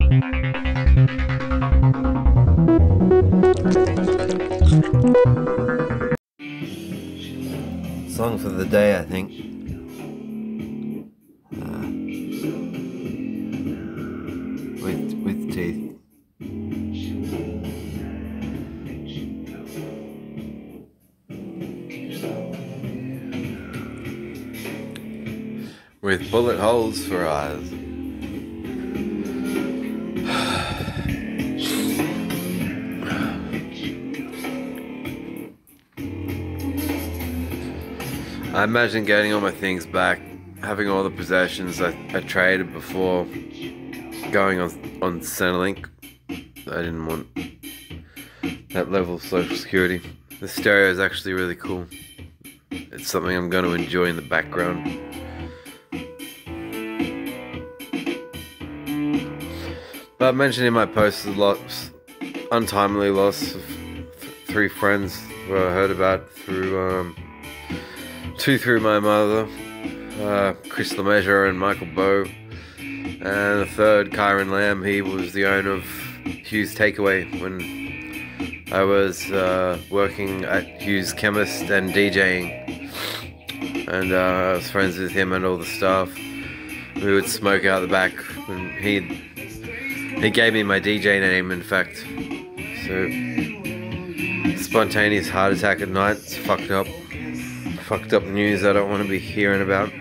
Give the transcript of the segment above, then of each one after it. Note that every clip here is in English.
Song for the day, I think. With teeth. With bullet holes for eyes. I imagine getting all my things back, having all the possessions I traded before going on Centrelink. I didn't want that level of social security. The stereo is actually really cool. It's something I'm going to enjoy in the background. But I mentioned in my post the untimely loss of 3 friends who I heard about through 2 through my mother, Chris LeMessurier and Michael Bowe, and the 3rd, Kyron Lamb. He was the owner of Hughes Takeaway when I was working at Hughes Chemist and DJing, and I was friends with him and all the staff. We would smoke out the back, and he gave me my DJ name, in fact. So, spontaneous heart attack at night. It's fucked up news I don't want to be hearing about.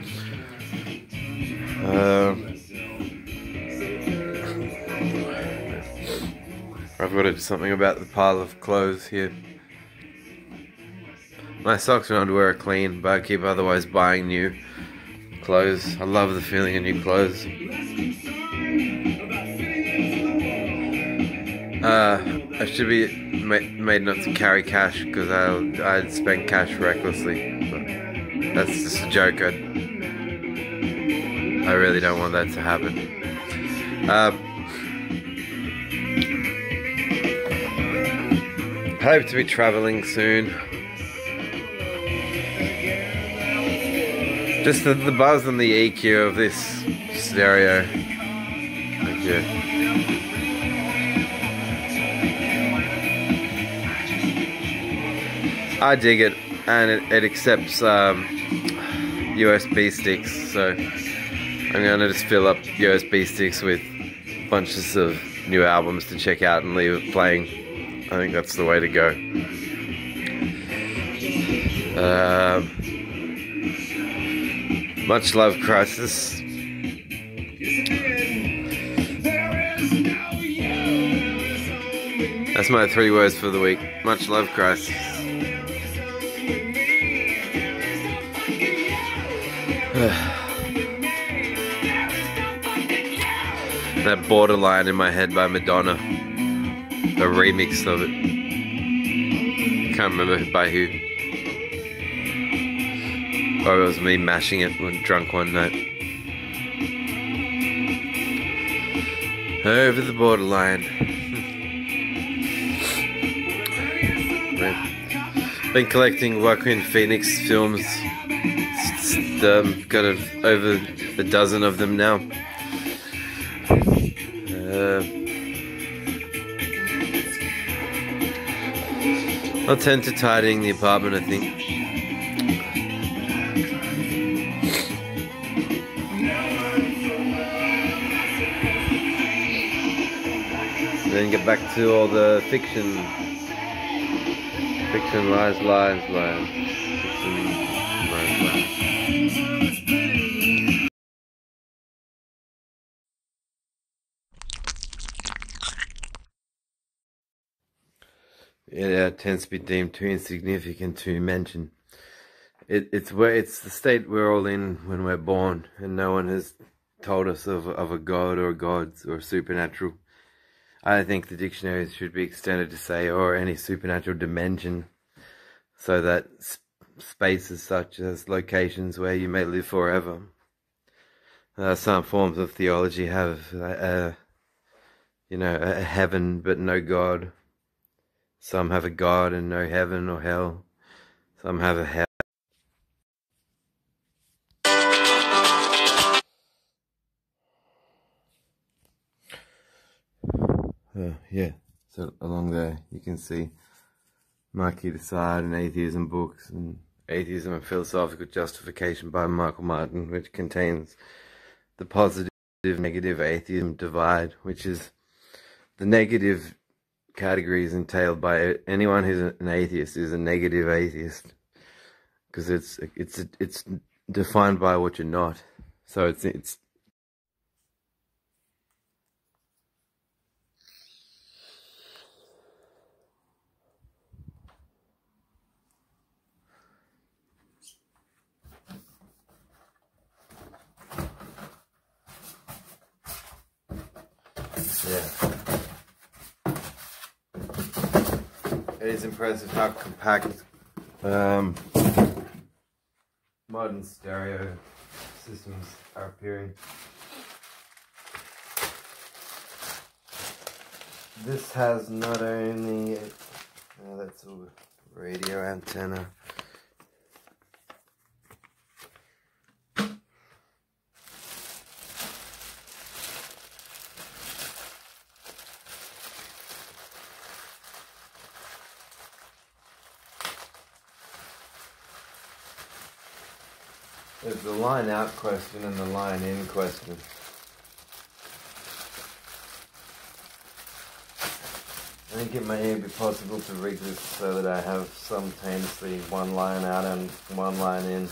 I've got to do something about the pile of clothes here. My socks and underwear are clean, but I keep otherwise buying new clothes. I love the feeling of new clothes. I should be made not to carry cash because I'd spend cash recklessly. But that's just a joke. I really don't want that to happen. Hope to be traveling soon. Just the buzz and the EQ of this stereo. Thank you. I dig it, and it accepts USB sticks, so I'm gonna just fill up USB sticks with bunches of new albums to check out and leave it playing. I think that's the way to go. Much love, Crisis. That's my 3 words for the week. Much love, Crisis. That Borderline in my head by Madonna, a remix of it. Can't remember by who. Or it was me mashing it when drunk one night. Over the borderline. Been collecting Joaquin Phoenix films. Got over a dozen of them now. I'll tend to tidying the apartment, I think. Then get back to all the fiction. Fiction, lies. Fiction, lies. Yeah, it tends to be deemed too insignificant to mention. It's the state we're all in when we're born, and no one has told us of a god or gods or supernatural. I think the dictionaries should be extended to say, or any supernatural dimension, so that spaces such as locations where you may live forever. Some forms of theology have, a heaven but no God. Some have a God and no heaven or hell. Some have a hell. Yeah, so along there you can see Marquis de Sade and Atheism books, and Atheism and Philosophical Justification by Michael Martin, which contains the positive negative atheism divide, which is the negative categories entailed by anyone who's an atheist is a negative atheist, because it's defined by what you're not. So it's yeah. It is impressive how compact modern stereo systems are appearing. This has not only that's a radio antenna. There's the line out question and the line in question. I think it may be possible to rig this so that I have simultaneously one line out and one line in,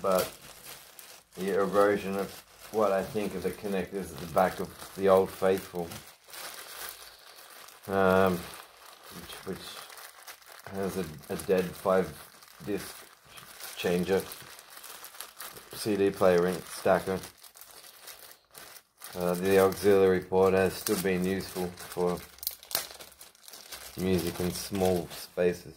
but the erosion of what I think of the connectors at the back of the Old Faithful, which has a dead 5-disc changer, CD player in stacker. The auxiliary port has still been useful for music in small spaces.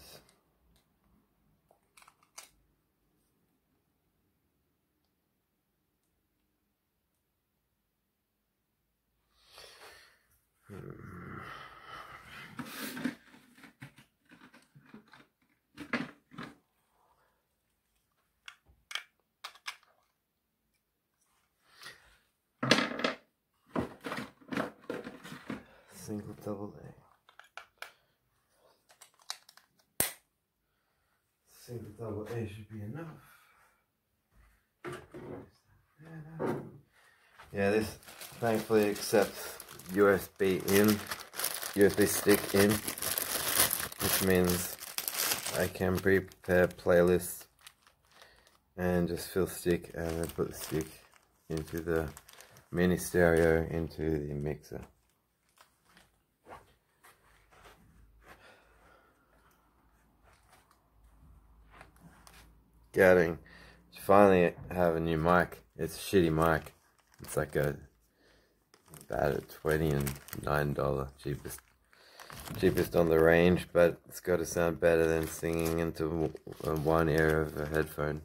Single double A. Single double A should be enough. Yeah, this thankfully accepts USB stick in, which means I can prepare playlists and just fill stick and then put the stick into the mini stereo into the mixer. Getting to finally have a new mic. It's a shitty mic. It's like about a $29 cheapest on the range, but it's got to sound better than singing into one ear of a headphone.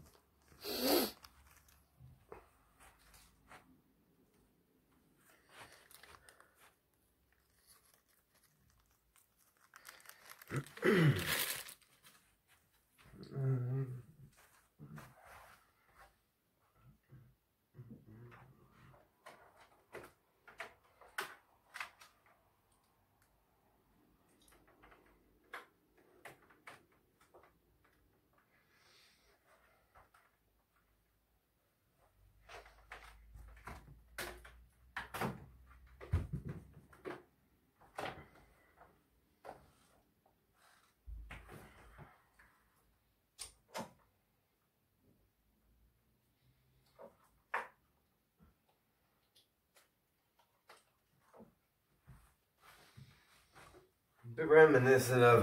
Bit reminiscent of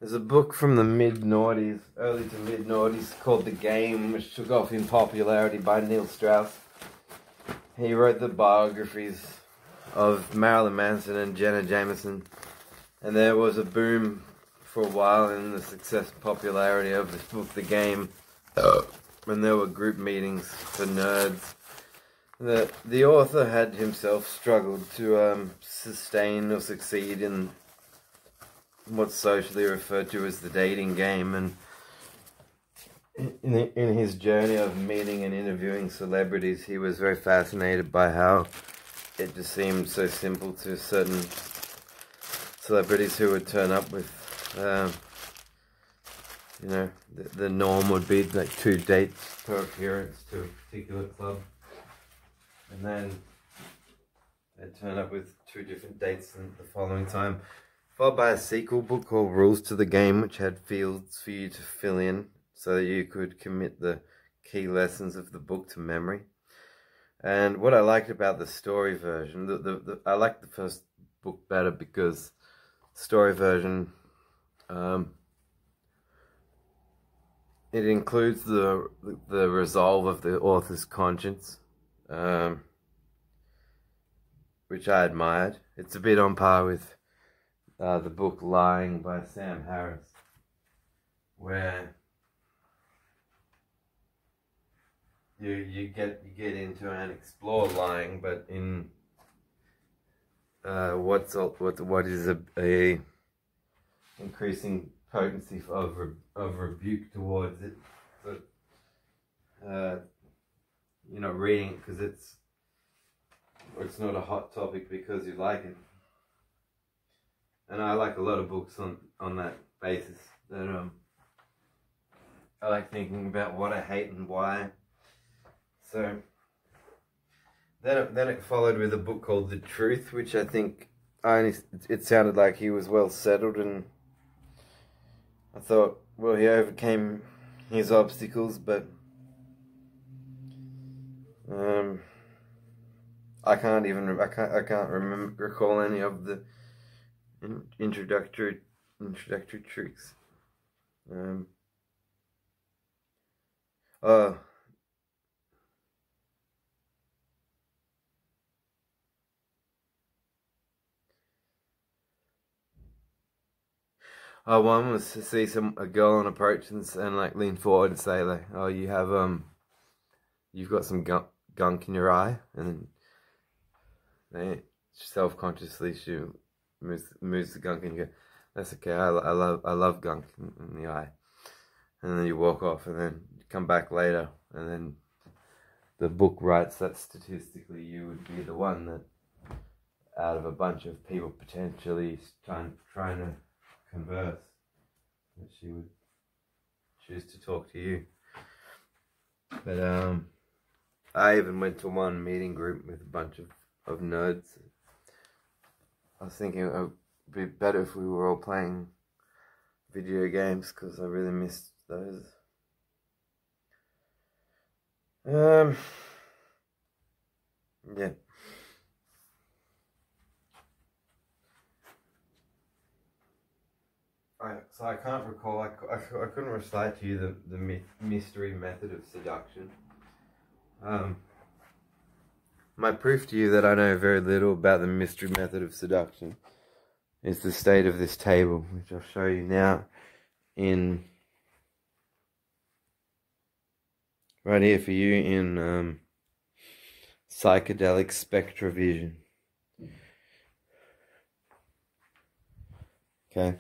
there's a book from the mid-noughties, early to mid-noughties, called The Game, which took off in popularity by Neil Strauss. He wrote the biographies of Marilyn Manson and Jenna Jameson, and there was a boom for a while in the success and popularity of this book, The Game, when there were group meetings for nerds. The author had himself struggled to sustain or succeed in what's socially referred to as the dating game, and in his journey of meeting and interviewing celebrities, he was very fascinated by how it just seemed so simple to certain celebrities who would turn up with, you know, the norm would be like 2 dates per appearance to a particular club, and then they'd turn up with 2 different dates the following time, followed by a sequel book called Rules to the Game, which had fields for you to fill in so that you could commit the key lessons of the book to memory. And what I liked about the story version, I liked the first book better because story version, it includes the resolve of the author's conscience, which I admired. It's a bit on par with the book Lying by Sam Harris, where you get into and explore lying, but in what is a increasing potency of rebuke towards it. But you're not reading it because it's not a hot topic because you like it. And I like a lot of books on that basis. That I like thinking about what I hate and why. So then it followed with a book called The Truth, which I think it sounded like he was well settled, and I thought, well, he overcame his obstacles, but I can't recall any of the introductory tricks. One was to see a girl on approach and like lean forward and say like, "Oh, you've got some gunk in your eye," and then self-consciously she moves the gunk and you go, "That's okay. I love gunk in the eye," and then you walk off and then you come back later and then the book writes that statistically you would be the one that out of a bunch of people potentially trying to converse, that she would choose to talk to you. But I even went to one meeting group with a bunch of nerds. I was thinking it would be better if we were all playing video games because I really missed those. Yeah. So I can't recall, I couldn't recite to you the mystery method of seduction. My proof to you that I know very little about the mystery method of seduction is the state of this table, which I'll show you now in right here for you in psychedelic spectrovision. Okay.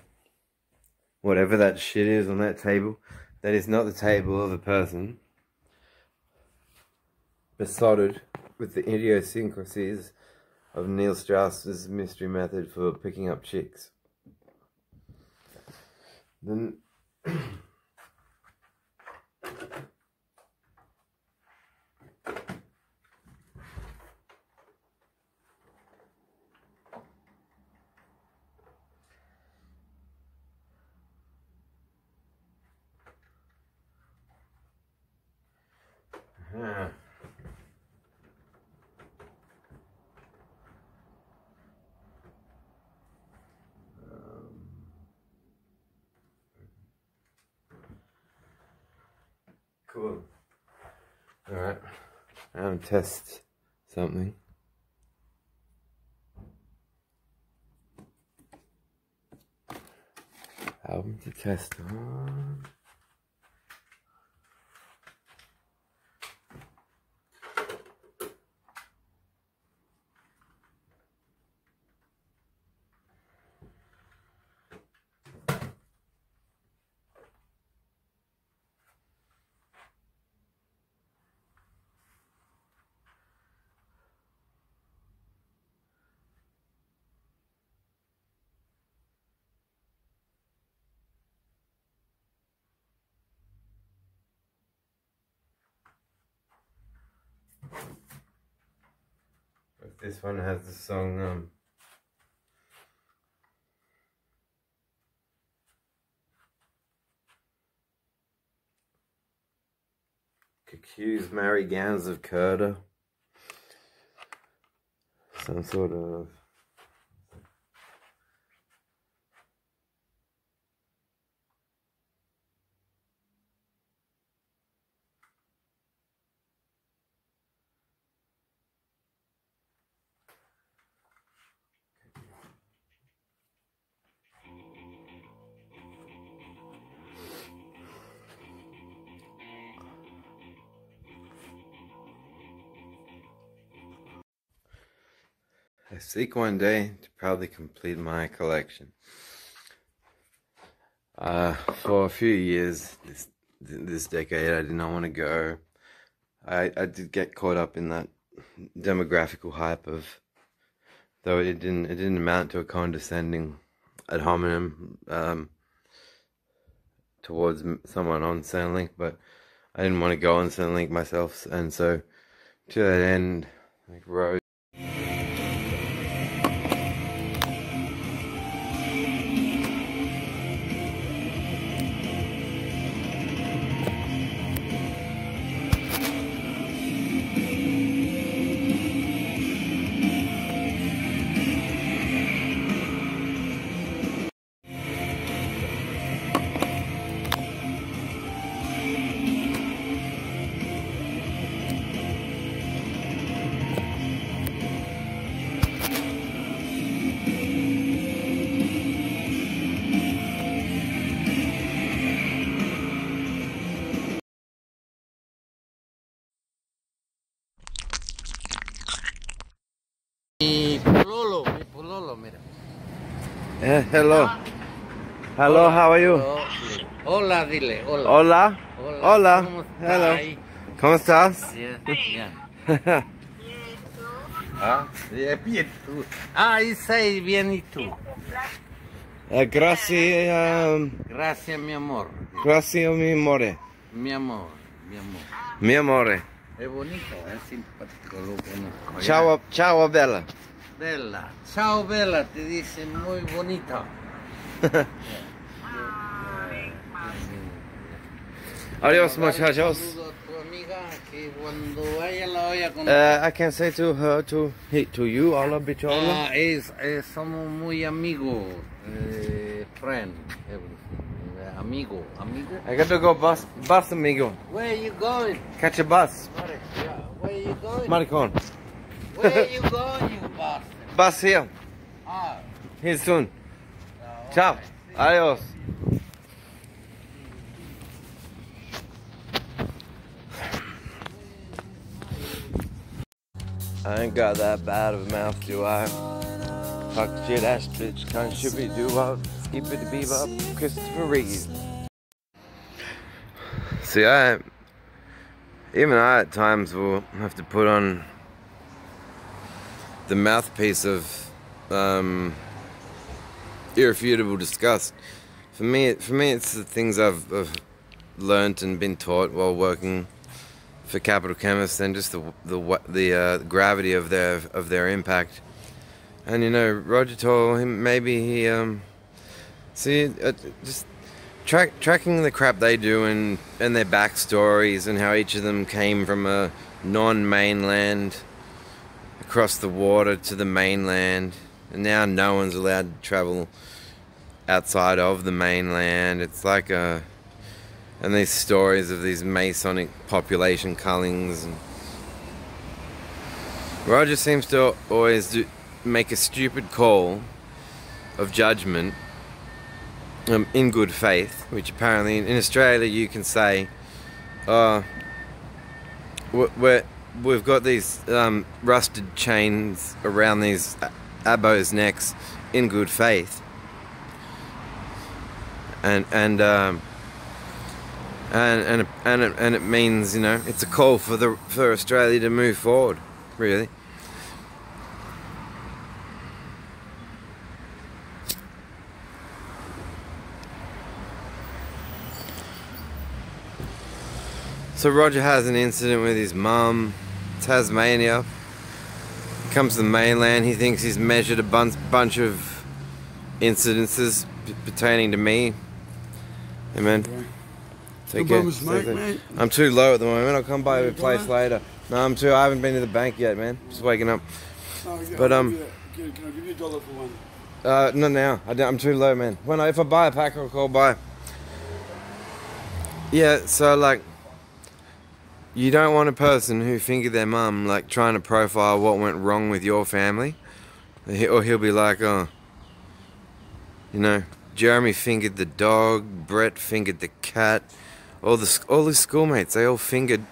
Whatever that shit is on that table, that is not the table of a person besotted with the idiosyncrasies of Neil Strauss's mystery method for picking up chicks. Then cool. Alright, I'm gonna test something. Album to test on. This one has the song Accused Mary Gans of Curder. Some sort of I seek one day to proudly complete my collection. For a few years, this decade, I did not want to go. I did get caught up in that demographical hype of, though it didn't amount to a condescending ad hominem towards someone on Centrelink, but I didn't want to go on Centrelink myself, and so to that end, like Rose. Mi pololo, mira. Hello. Hello, how are you? Hola, dile, hola. Hola. Hola. ¿Cómo estás? Hello. ¿Cómo estás? Bien, bien. Bien, tú. Y sei bien, ¿y tú? Gracias, Gracias, mi amor. gracias, mi amore. Mi amor, mi amor. Mi amore. Es bonito, es simpático, lo conozco. Ciao, ciao, Bella. Bella. Ciao, Bella, te dice muy bonita. Adios, muchachos. Saludo a tu amiga que cuando vaya la voy a conocer. I can say to her, to you, hola, bichola. Somos muy amigos, friend, everything. Amigo. I got to go bus, amigo. Where you going? Catch a bus. Where you going? Maricon. Where you going, you bastard? Bus here. Here soon. Ciao. Adios. I ain't got that bad of a mouth, do I? Fuck shit ass bitch, cunt should be do up. Skip it to bebop, Christopher Reeve. See, even I at times will have to put on the mouthpiece of irrefutable disgust. For me, it's the things I've learnt and been taught while working for Capital Chemists, and just the gravity of their impact. And you know, Roger told him maybe he just tracking the crap they do and their backstories and how each of them came from a non-mainland across the water to the mainland, and now no one's allowed to travel outside of the mainland. It's like and these stories of these Masonic population cullings, and Roger seems to always make a stupid call of judgment in good faith, which apparently in Australia you can say, we've got these rusted chains around these abos' necks in good faith, and it means, you know, it's a call for Australia to move forward, really. So Roger has an incident with his mum, Tasmania, Comes to the mainland, he thinks he's measured a bunch of incidences pertaining to me. Hey man, take care. Mate. I'm too low at the moment. I'll come by your place later. No, I haven't been to the bank yet, man. Just waking up. Oh, yeah, But can I give you $1 for one? Not now. I'm too low, man. If I buy a pack, I'll call by. Yeah, so like, you don't want a person who fingered their mum, like trying to profile what went wrong with your family, or he'll be like, oh, you know, Jeremy fingered the dog, Brett fingered the cat, all his schoolmates, they all fingered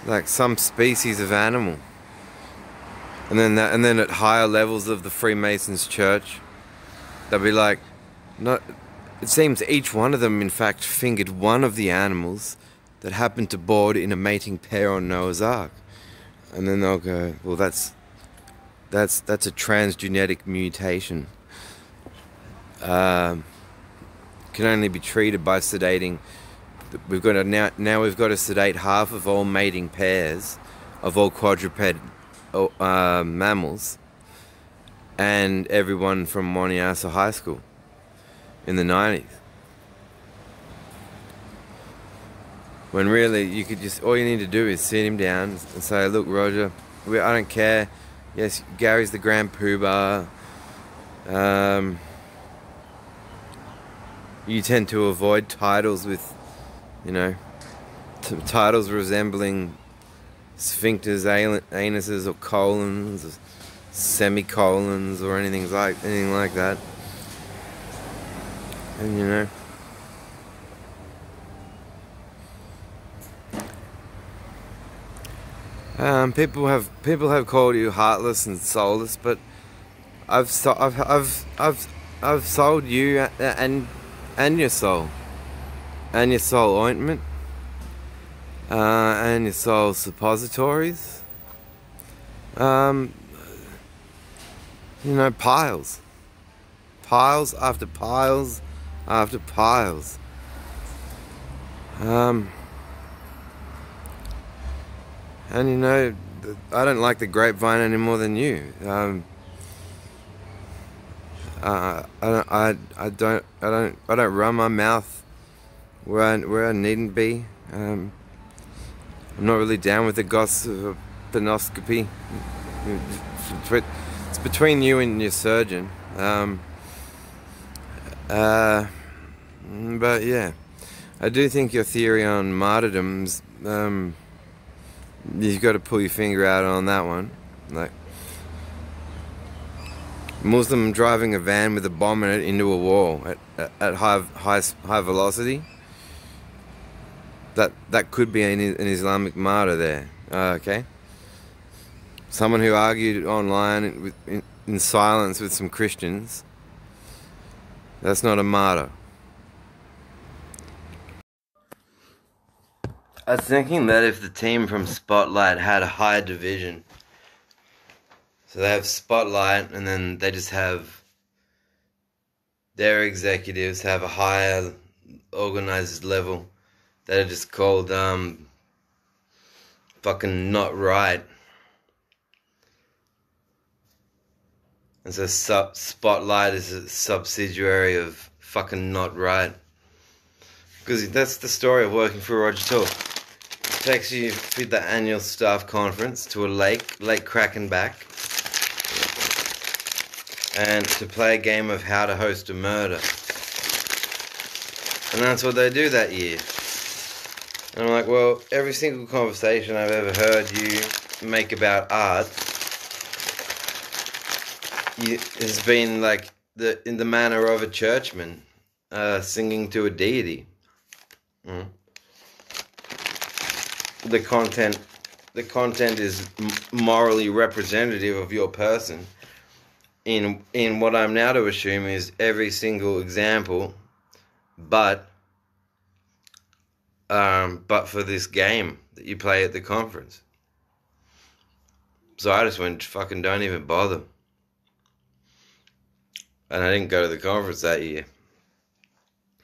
like some species of animal. And then at higher levels of the Freemasons church, they'll be like, not. It seems each one of them, in fact, fingered one of the animals that happened to board in a mating pair on Noah's Ark. And then they'll go, well, that's a transgenetic mutation. Can only be treated by sedating. We've got to now we've got to sedate half of all mating pairs of all quadruped mammals and everyone from Moniasa High School in the 90s. When really you could just, all you need to do is sit him down and say, look, Roger, I don't care. Yes, Gary's the grand poobah. You tend to avoid titles with, you know, titles resembling sphincters, anuses, or colons, or semicolons, or anything like that. And you know, people have called you heartless and soulless, but I've sold you and your soul, and your soul ointment, and your soul suppositories. You know, piles after piles after piles. And you know, I don't like the grapevine any more than you. I don't run my mouth where I needn't be. I'm not really down with the gospenoscopy. It's between you and your surgeon. But yeah, I do think your theory on martyrdoms, you've got to pull your finger out on that one. Like, Muslim driving a van with a bomb in it into a wall at high velocity. That could be an Islamic martyr there. Okay. Someone who argued online in silence with some Christians. That's not a martyr. I was thinking that if the team from Spotlight had a higher division, so they have Spotlight and then they just have their executives have a higher organized level that are just called fucking not right. And so Spotlight is a subsidiary of fucking not right. Because that's the story of working for Roger Talk. It takes you to the annual staff conference to a Lake Krakenbach, and to play a game of how to host a murder. And that's what they do that year. And I'm like, well, every single conversation I've ever heard you make about art has been like in the manner of a churchman singing to a deity. The content is morally representative of your person. In what I'm now to assume is every single example, but for this game that you play at the conference. So I just went, fucking don't even bother. And I didn't go to the conference that year.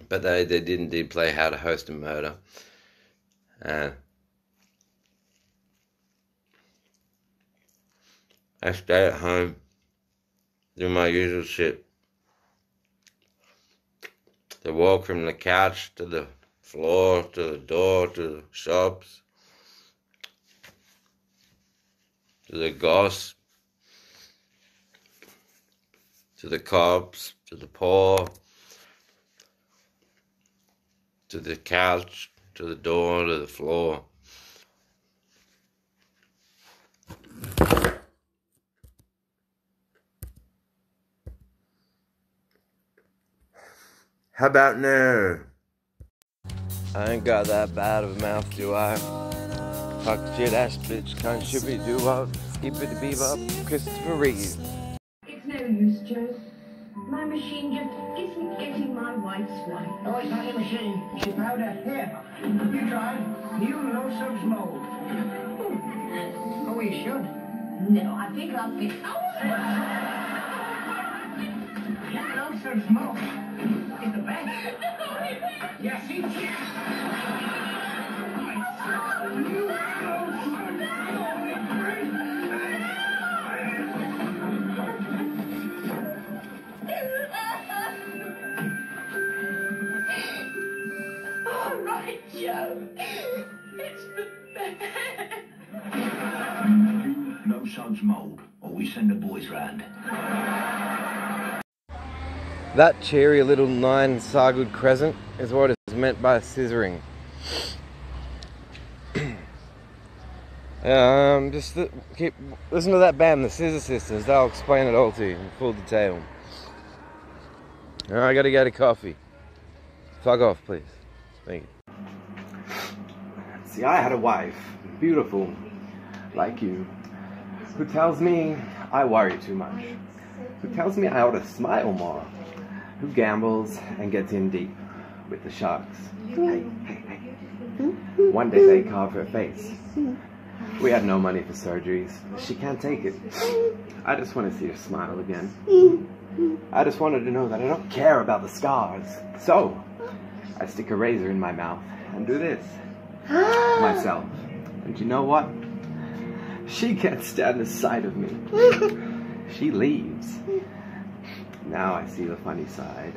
But they did indeed play How to Host a Murder. I stay at home, do my usual shit. To walk from the couch to the floor, to the door, to the shops, to the goss, to the cops, to the poor, to the couch, to the door, to the floor. How about now? I ain't got that bad of a mouth, do I? Fuck shit ass bitch, can't shippy do up, skip it bebop, Christopher Reeve. It's no use, Joe. My machine just isn't getting my wife's way. Oh, it's not a machine. She found a hair. You tried. You know some mold. Oh, we should. No, I think I'll fix. No such mold. It's the best. Yes, it's All right, Joe. It's the best. no such mold, or we send the boys round. That cheery little 9 Sargood crescent is what is meant by scissoring. Listen to that band, the Scissor Sisters. They'll explain it all to you in full detail. I gotta get a coffee. Fuck off, please. Thank you. See, I had a wife, beautiful, like you, who tells me I worry too much, who tells me I ought to smile more, who gambles and gets in deep with the sharks. Hey. One day they carve her face. We had no money for surgeries. She can't take it. I just want to see her smile again. I just wanted to know that I don't care about the scars. So, I stick a razor in my mouth and do this. Myself. And you know what? She can't stand the sight of me. She leaves. Now I see the funny side.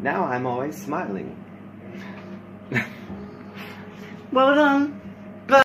Now I'm always smiling. Well done.